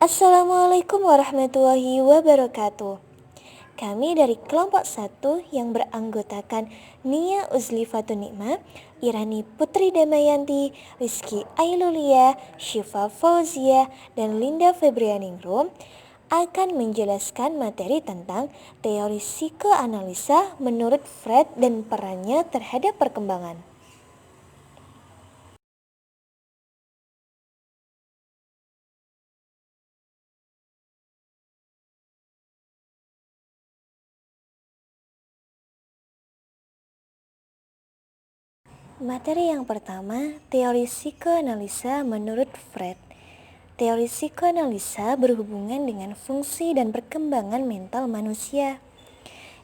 Assalamualaikum warahmatullahi wabarakatuh. Kami dari kelompok 1 yang beranggotakan Nia Uzlifatun Nikmah, Irani Putri Damayanti, Rizky Ailulia, Syifa Fauzia, dan Linda Febrianingrum akan menjelaskan materi tentang teori psikoanalisa menurut Freud dan perannya terhadap perkembangan. Materi yang pertama, teori psikoanalisa menurut Freud. Teori psikoanalisa berhubungan dengan fungsi dan perkembangan mental manusia.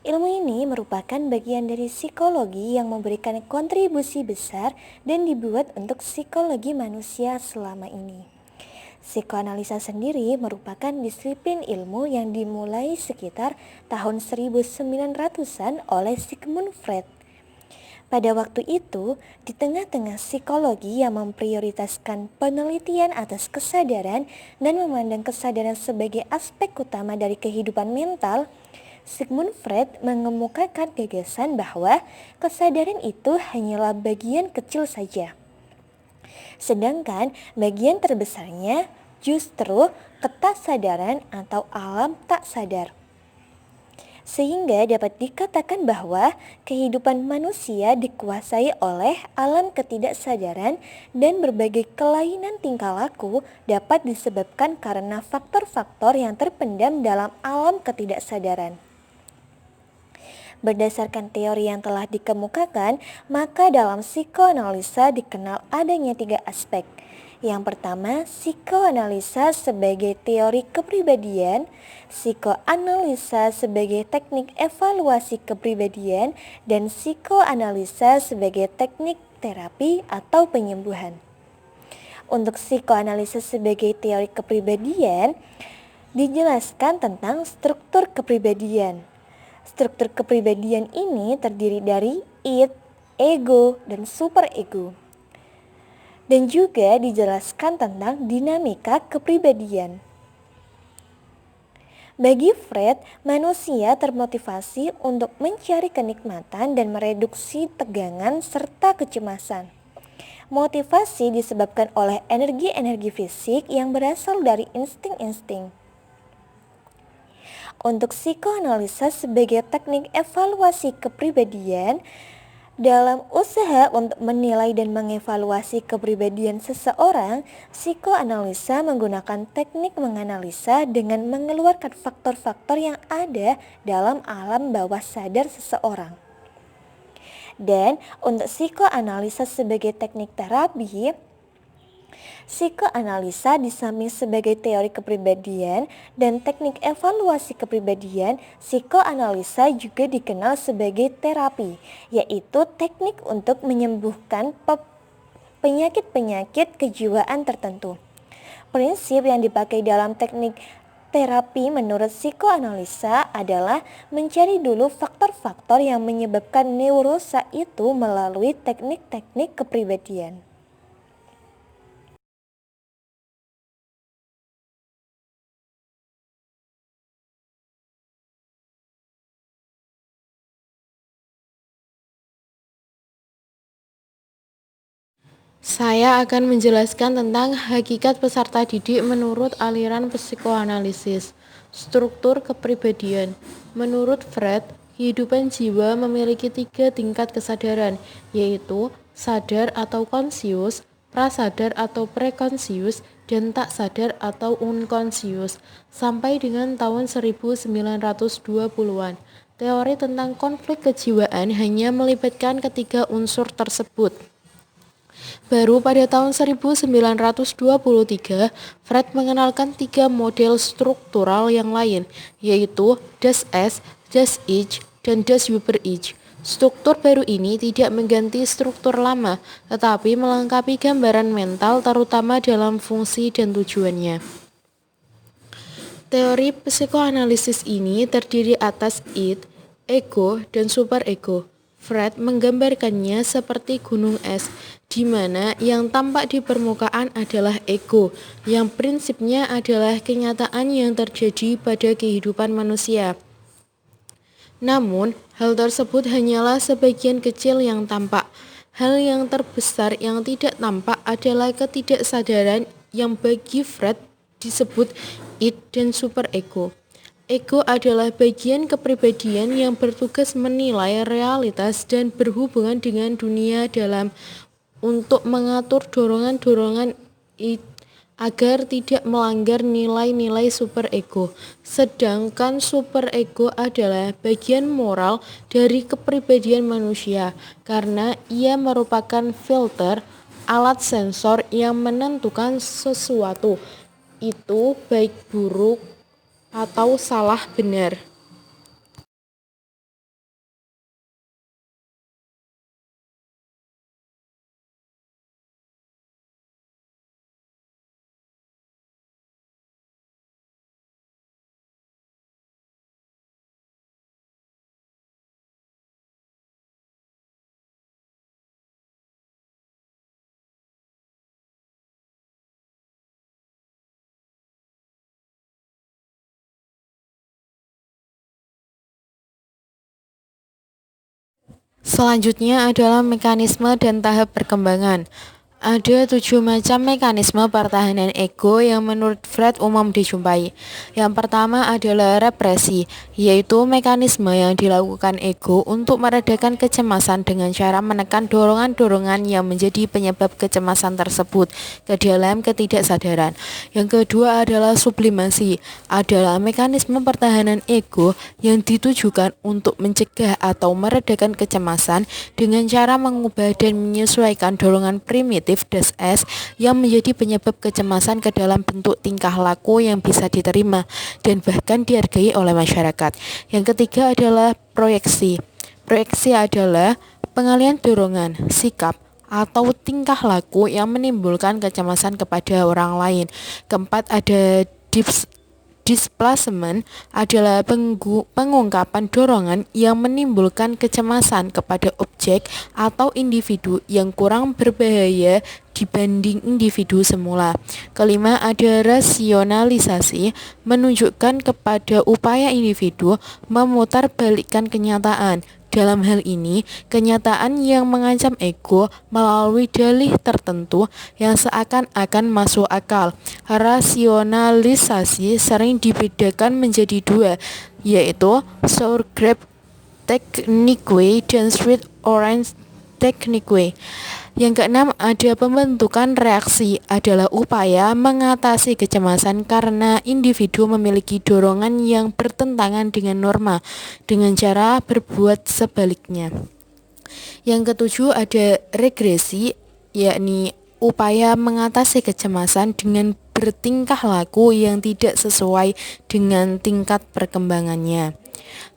Ilmu ini merupakan bagian dari psikologi yang memberikan kontribusi besar dan dibuat untuk psikologi manusia selama ini. Psikoanalisa sendiri merupakan disiplin ilmu yang dimulai sekitar tahun 1900-an oleh Sigmund Freud. Pada waktu itu, di tengah-tengah psikologi yang memprioritaskan penelitian atas kesadaran dan memandang kesadaran sebagai aspek utama dari kehidupan mental, Sigmund Freud mengemukakan gagasan bahwa kesadaran itu hanyalah bagian kecil saja. Sedangkan bagian terbesarnya justru ketasadaran atau alam tak sadar. Sehingga dapat dikatakan bahwa kehidupan manusia dikuasai oleh alam ketidaksadaran dan berbagai kelainan tingkah laku dapat disebabkan karena faktor-faktor yang terpendam dalam alam ketidaksadaran. Berdasarkan teori yang telah dikemukakan, maka dalam psikoanalisa dikenal adanya 3 aspek. Yang pertama, psikoanalisa sebagai teori kepribadian, psikoanalisa sebagai teknik evaluasi kepribadian, dan psikoanalisa sebagai teknik terapi atau penyembuhan. Untuk psikoanalisa sebagai teori kepribadian, dijelaskan tentang struktur kepribadian. Struktur kepribadian ini terdiri dari id, ego, dan superego. Dan juga dijelaskan tentang dinamika kepribadian. Bagi Freud, manusia termotivasi untuk mencari kenikmatan dan mereduksi tegangan serta kecemasan. Motivasi disebabkan oleh energi-energi fisik yang berasal dari insting-insting. Untuk psikoanalisa sebagai teknik evaluasi kepribadian, dalam usaha untuk menilai dan mengevaluasi kepribadian seseorang, psikoanalisa menggunakan teknik menganalisa dengan mengeluarkan faktor-faktor yang ada dalam alam bawah sadar seseorang. Dan untuk psikoanalisa sebagai teknik terapi, psikoanalisa di samping sebagai teori kepribadian dan teknik evaluasi kepribadian, psikoanalisa juga dikenal sebagai terapi, yaitu teknik untuk menyembuhkan penyakit-penyakit kejiwaan tertentu. Prinsip yang dipakai dalam teknik terapi menurut psikoanalisa adalah mencari dulu faktor-faktor yang menyebabkan neurosa itu melalui teknik-teknik kepribadian. Saya akan menjelaskan tentang hakikat peserta didik menurut aliran psikoanalisis. Struktur kepribadian. Menurut Freud, kehidupan jiwa memiliki 3 tingkat kesadaran, yaitu sadar atau konsius, prasadar atau prekonsius, dan tak sadar atau unkonsius. Sampai dengan tahun 1920-an, teori tentang konflik kejiwaan hanya melibatkan ketiga unsur tersebut. Baru pada tahun 1923, Freud mengenalkan 3 model struktural yang lain, yaitu Das Es, Das Ich, dan Das Über-Ich. Struktur baru ini tidak mengganti struktur lama, tetapi melengkapi gambaran mental terutama dalam fungsi dan tujuannya. Teori psikoanalisis ini terdiri atas id, ego, dan superego. Fred menggambarkannya seperti gunung es, di mana yang tampak di permukaan adalah ego, yang prinsipnya adalah kenyataan yang terjadi pada kehidupan manusia. Namun, hal tersebut hanyalah sebagian kecil yang tampak. Hal yang terbesar yang tidak tampak adalah ketidaksadaran yang bagi Fred disebut id dan superego. Ego adalah bagian kepribadian yang bertugas menilai realitas dan berhubungan dengan dunia dalam untuk mengatur dorongan-dorongan agar tidak melanggar nilai-nilai superego. Sedangkan superego adalah bagian moral dari kepribadian manusia karena ia merupakan filter, alat sensor yang menentukan sesuatu itu baik buruk atau salah benar. Selanjutnya adalah mekanisme dan tahap perkembangan. Ada 7 macam mekanisme pertahanan ego yang menurut Fred umum dijumpai. Yang pertama adalah represi, yaitu mekanisme yang dilakukan ego untuk meredakan kecemasan dengan cara menekan dorongan-dorongan yang menjadi penyebab kecemasan tersebut ke dalam ketidaksadaran. Yang kedua adalah sublimasi, adalah mekanisme pertahanan ego yang ditujukan untuk mencegah atau meredakan kecemasan dengan cara mengubah dan menyesuaikan dorongan primitif das es yang menjadi penyebab kecemasan ke dalam bentuk tingkah laku yang bisa diterima dan bahkan dihargai oleh masyarakat. Yang ketiga adalah proyeksi. Proyeksi adalah pengalihan dorongan, sikap, atau tingkah laku yang menimbulkan kecemasan kepada orang lain. Keempat ada displacement, adalah pengungkapan dorongan yang menimbulkan kecemasan kepada objek atau individu yang kurang berbahaya dibanding individu semula. Kelima ada rasionalisasi, menunjukkan kepada upaya individu memutarbalikkan kenyataan. Dalam hal ini, kenyataan yang mengancam ego melalui dalih tertentu yang seakan-akan masuk akal. Rasionalisasi sering dibedakan menjadi dua, yaitu Sauerkraut Technique dan Sweet Orange Technique. Yang keenam ada pembentukan reaksi, adalah upaya mengatasi kecemasan karena individu memiliki dorongan yang bertentangan dengan norma dengan cara berbuat sebaliknya. Yang ketujuh ada regresi, yakni upaya mengatasi kecemasan dengan bertingkah laku yang tidak sesuai dengan tingkat perkembangannya.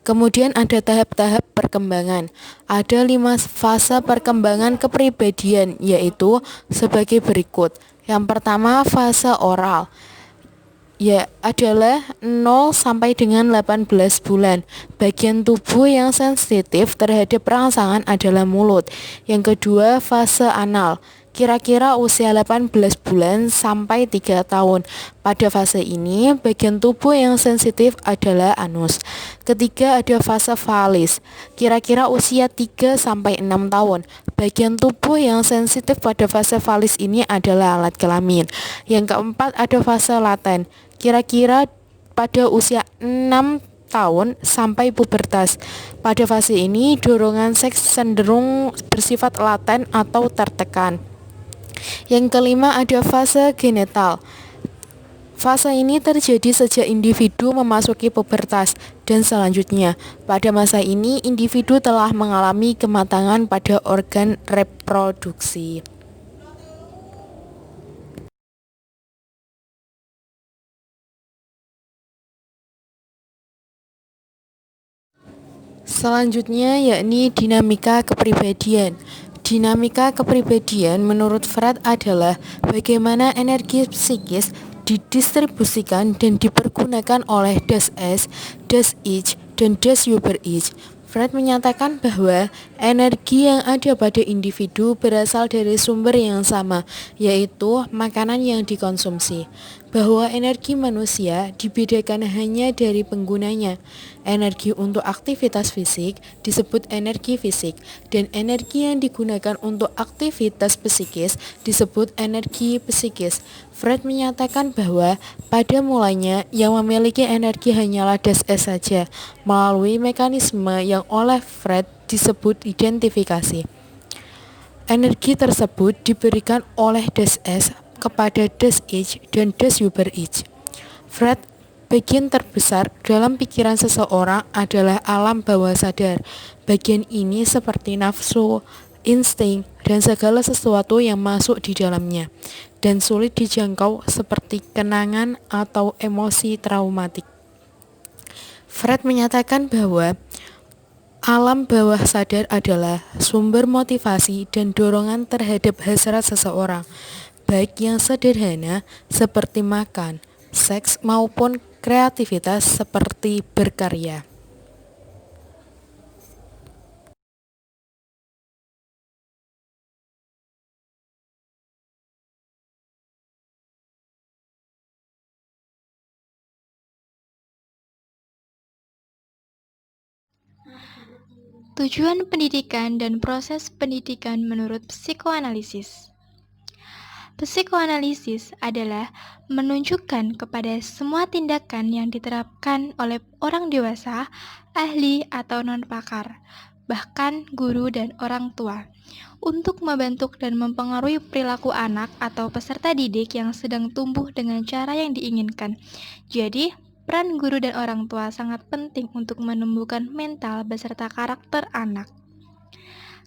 Kemudian ada tahap-tahap perkembangan. Ada 5 fase perkembangan kepribadian, yaitu sebagai berikut. Yang pertama fase oral, adalah 0 sampai dengan 18 bulan. Bagian tubuh yang sensitif terhadap rangsangan adalah mulut. Yang kedua fase anal, kira-kira usia 18 bulan sampai 3 tahun. Pada fase ini, bagian tubuh yang sensitif adalah anus. Ketiga ada fase valis, kira-kira usia 3 sampai 6 tahun. Bagian tubuh yang sensitif pada fase valis ini adalah alat kelamin. Yang keempat ada fase laten, kira-kira pada usia 6 tahun sampai pubertas. Pada fase ini, dorongan seks cenderung bersifat laten atau tertekan. Yang kelima ada fase genital. Fase ini terjadi sejak individu memasuki pubertas dan selanjutnya. Pada masa ini, individu telah mengalami kematangan pada organ reproduksi. Selanjutnya yakni dinamika kepribadian. Dinamika kepribadian menurut Fred adalah bagaimana energi psikis didistribusikan dan dipergunakan oleh das es, das ich, dan das über ich. Fred menyatakan bahwa energi yang ada pada individu berasal dari sumber yang sama, yaitu makanan yang dikonsumsi. Bahwa energi manusia dibedakan hanya dari penggunanya. Energi untuk aktivitas fisik disebut energi fisik, dan energi yang digunakan untuk aktivitas psikis disebut energi psikis. Fred menyatakan bahwa pada mulanya yang memiliki energi hanyalah das S saja, melalui mekanisme yang oleh Fred disebut identifikasi. Energi tersebut diberikan oleh das S kepada das Ich dan das Über-Ich. Fred, bagian terbesar dalam pikiran seseorang adalah alam bawah sadar. Bagian ini seperti nafsu, insting, dan segala sesuatu yang masuk di dalamnya, dan sulit dijangkau seperti kenangan atau emosi traumatik. Fred menyatakan bahwa alam bawah sadar adalah sumber motivasi dan dorongan terhadap hasrat seseorang, baik yang sederhana seperti makan, seks maupun kreativitas seperti berkarya. Tujuan pendidikan dan proses pendidikan menurut psikoanalisis. Psikoanalisis adalah menunjukkan kepada semua tindakan yang diterapkan oleh orang dewasa, ahli atau non-pakar, bahkan guru dan orang tua, untuk membentuk dan mempengaruhi perilaku anak atau peserta didik yang sedang tumbuh dengan cara yang diinginkan. Jadi, peran guru dan orang tua sangat penting untuk menumbuhkan mental beserta karakter anak.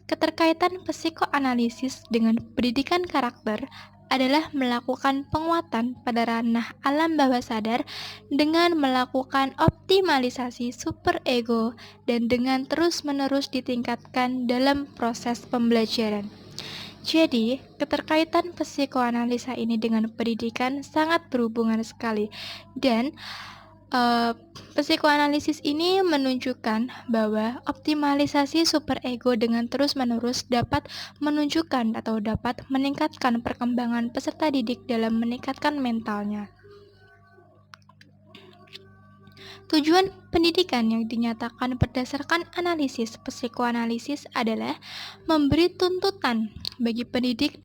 Keterkaitan psikoanalisis dengan pendidikan karakter adalah melakukan penguatan pada ranah alam bawah sadar dengan melakukan optimalisasi superego dan dengan terus-menerus ditingkatkan dalam proses pembelajaran. Jadi, keterkaitan psikoanalisa ini dengan pendidikan sangat berhubungan sekali, dan psikoanalisis ini menunjukkan bahwa optimalisasi superego dengan terus-menerus dapat menunjukkan atau dapat meningkatkan perkembangan peserta didik dalam meningkatkan mentalnya. Tujuan pendidikan yang dinyatakan berdasarkan analisis psikoanalisis adalah memberi tuntutan bagi pendidik.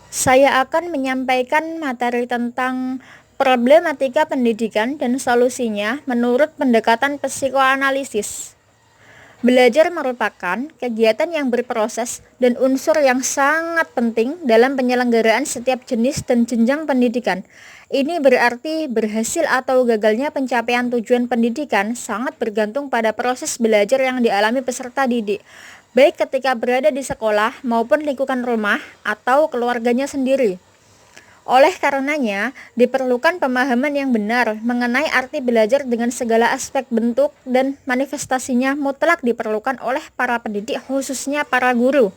Saya akan menyampaikan materi tentang problematika pendidikan dan solusinya menurut pendekatan psikoanalisis. Belajar merupakan kegiatan yang berproses dan unsur yang sangat penting dalam penyelenggaraan setiap jenis dan jenjang pendidikan. Ini berarti berhasil atau gagalnya pencapaian tujuan pendidikan sangat bergantung pada proses belajar yang dialami peserta didik, baik ketika berada di sekolah maupun lingkungan rumah atau keluarganya sendiri. Oleh karenanya, diperlukan pemahaman yang benar mengenai arti belajar dengan segala aspek bentuk dan manifestasinya mutlak diperlukan oleh para pendidik, khususnya para guru.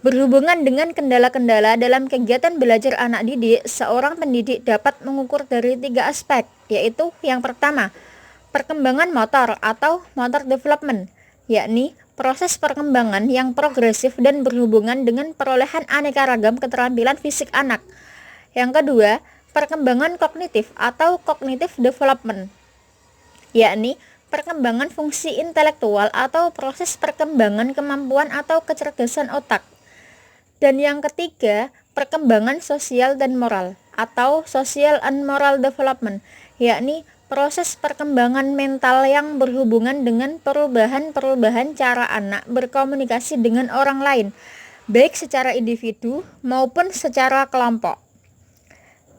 Berhubungan dengan kendala-kendala dalam kegiatan belajar anak didik, seorang pendidik dapat mengukur dari 3 aspek, yaitu yang pertama, perkembangan motor atau motor development, yakni proses perkembangan yang progresif dan berhubungan dengan perolehan aneka ragam keterampilan fisik anak. Yang kedua, perkembangan kognitif atau cognitive development, yakni perkembangan fungsi intelektual atau proses perkembangan kemampuan atau kecerdasan otak. Dan yang ketiga, perkembangan sosial dan moral atau social and moral development, yakni proses perkembangan mental yang berhubungan dengan perubahan-perubahan cara anak berkomunikasi dengan orang lain, baik secara individu maupun secara kelompok.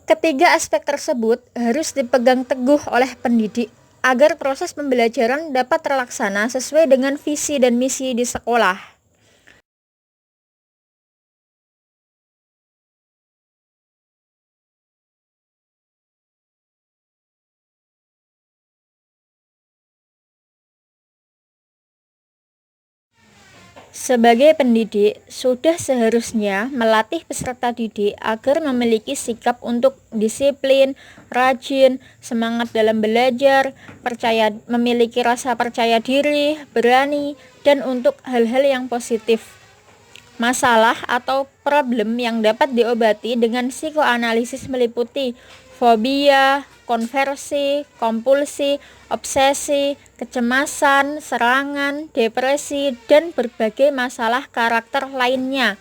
Ketiga aspek tersebut harus dipegang teguh oleh pendidik agar proses pembelajaran dapat terlaksana sesuai dengan visi dan misi di sekolah. Sebagai pendidik, sudah seharusnya melatih peserta didik agar memiliki sikap untuk disiplin, rajin, semangat dalam belajar, memiliki rasa percaya diri, berani, dan untuk hal-hal yang positif. Masalah atau problem yang dapat diobati dengan psikoanalisis meliputi fobia, konversi, kompulsi, obsesi, kecemasan, serangan, depresi, dan berbagai masalah karakter lainnya.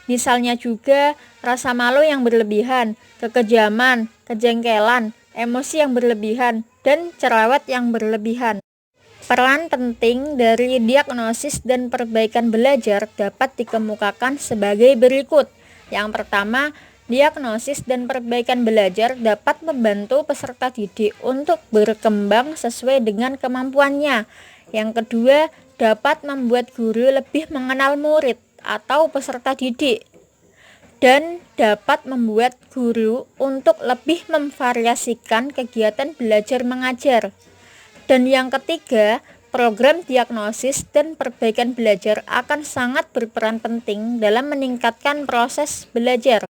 Misalnya juga rasa malu yang berlebihan, kekejaman, kejengkelan, emosi yang berlebihan, dan cerewet yang berlebihan. Peran penting dari diagnosis dan perbaikan belajar dapat dikemukakan sebagai berikut. Yang pertama, diagnosis dan perbaikan belajar dapat membantu peserta didik untuk berkembang sesuai dengan kemampuannya. Yang kedua, dapat membuat guru lebih mengenal murid atau peserta didik dan dapat membuat guru untuk lebih memvariasikan kegiatan belajar mengajar. Dan yang ketiga, program diagnosis dan perbaikan belajar akan sangat berperan penting dalam meningkatkan proses belajar.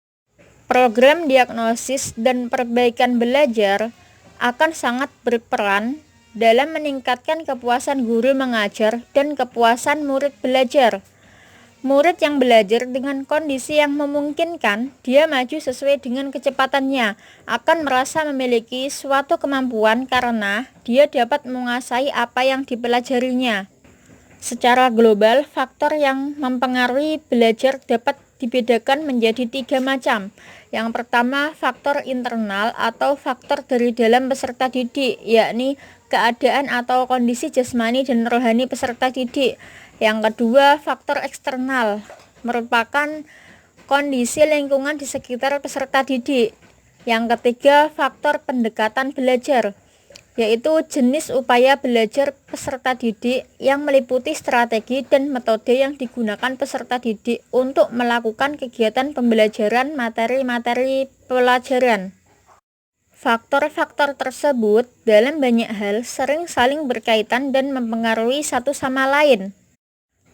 Program diagnosis dan perbaikan belajar akan sangat berperan dalam meningkatkan kepuasan guru mengajar dan kepuasan murid belajar. Murid yang belajar dengan kondisi yang memungkinkan, dia maju sesuai dengan kecepatannya, akan merasa memiliki suatu kemampuan karena dia dapat menguasai apa yang dipelajarinya. Secara global, faktor yang mempengaruhi belajar dapat dibedakan menjadi 3 macam. Yang pertama, faktor internal atau faktor dari dalam peserta didik, yakni keadaan atau kondisi jasmani dan rohani peserta didik. Yang kedua, faktor eksternal, merupakan kondisi lingkungan di sekitar peserta didik. Yang ketiga, faktor pendekatan belajar, yaitu jenis upaya belajar peserta didik yang meliputi strategi dan metode yang digunakan peserta didik untuk melakukan kegiatan pembelajaran materi-materi pelajaran. Faktor-faktor tersebut dalam banyak hal sering saling berkaitan dan mempengaruhi satu sama lain.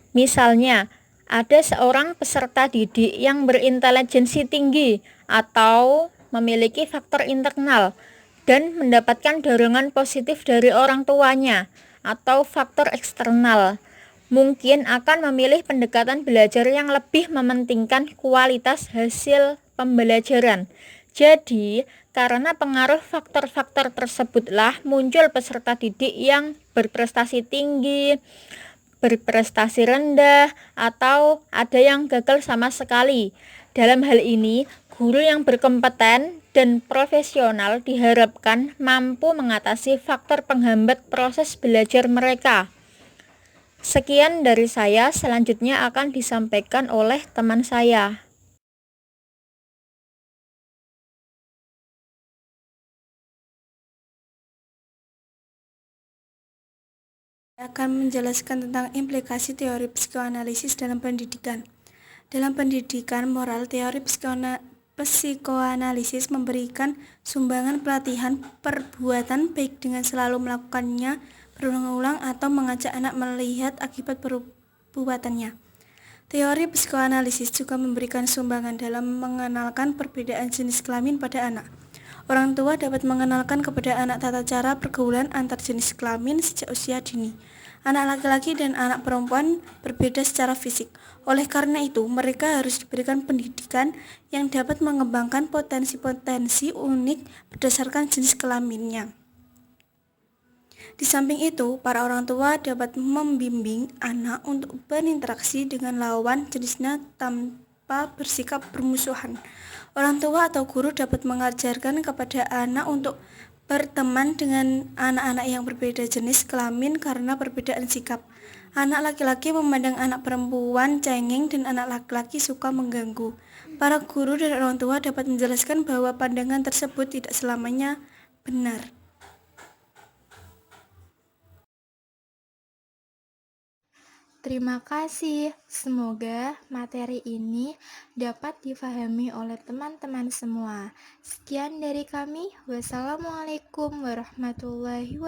Misalnya, ada seorang peserta didik yang berintelijensi tinggi atau memiliki faktor internal dan mendapatkan dorongan positif dari orang tuanya, atau faktor eksternal, mungkin akan memilih pendekatan belajar yang lebih mementingkan kualitas hasil pembelajaran. Jadi, karena pengaruh faktor-faktor tersebutlah muncul peserta didik yang berprestasi tinggi, berprestasi rendah, atau ada yang gagal sama sekali. Dalam hal ini, guru yang berkompeten dan profesional diharapkan mampu mengatasi faktor penghambat proses belajar mereka. Sekian dari saya, selanjutnya akan disampaikan oleh teman saya. Akan menjelaskan tentang implikasi teori psikoanalisis dalam pendidikan. Dalam pendidikan moral, teori psikoanalisis memberikan sumbangan pelatihan perbuatan baik dengan selalu melakukannya berulang-ulang atau mengajak anak melihat akibat perbuatannya. Teori psikoanalisis juga memberikan sumbangan dalam mengenalkan perbedaan jenis kelamin pada anak. Orang tua dapat mengenalkan kepada anak tata cara pergaulan antar jenis kelamin sejak usia dini. Anak laki-laki dan anak perempuan berbeda secara fisik. Oleh karena itu, mereka harus diberikan pendidikan yang dapat mengembangkan potensi-potensi unik berdasarkan jenis kelaminnya. Di samping itu, para orang tua dapat membimbing anak untuk berinteraksi dengan lawan jenisnya tanpa bersikap bermusuhan. Orang tua atau guru dapat mengajarkan kepada anak untuk berteman dengan anak-anak yang berbeda jenis kelamin karena perbedaan sikap. Anak laki-laki memandang anak perempuan cengeng dan anak laki-laki suka mengganggu. Para guru dan orang tua dapat menjelaskan bahwa pandangan tersebut tidak selamanya benar. Terima kasih. Semoga materi ini dapat difahami oleh teman-teman semua. Sekian dari kami. Wassalamualaikum warahmatullahi wabarakatuh.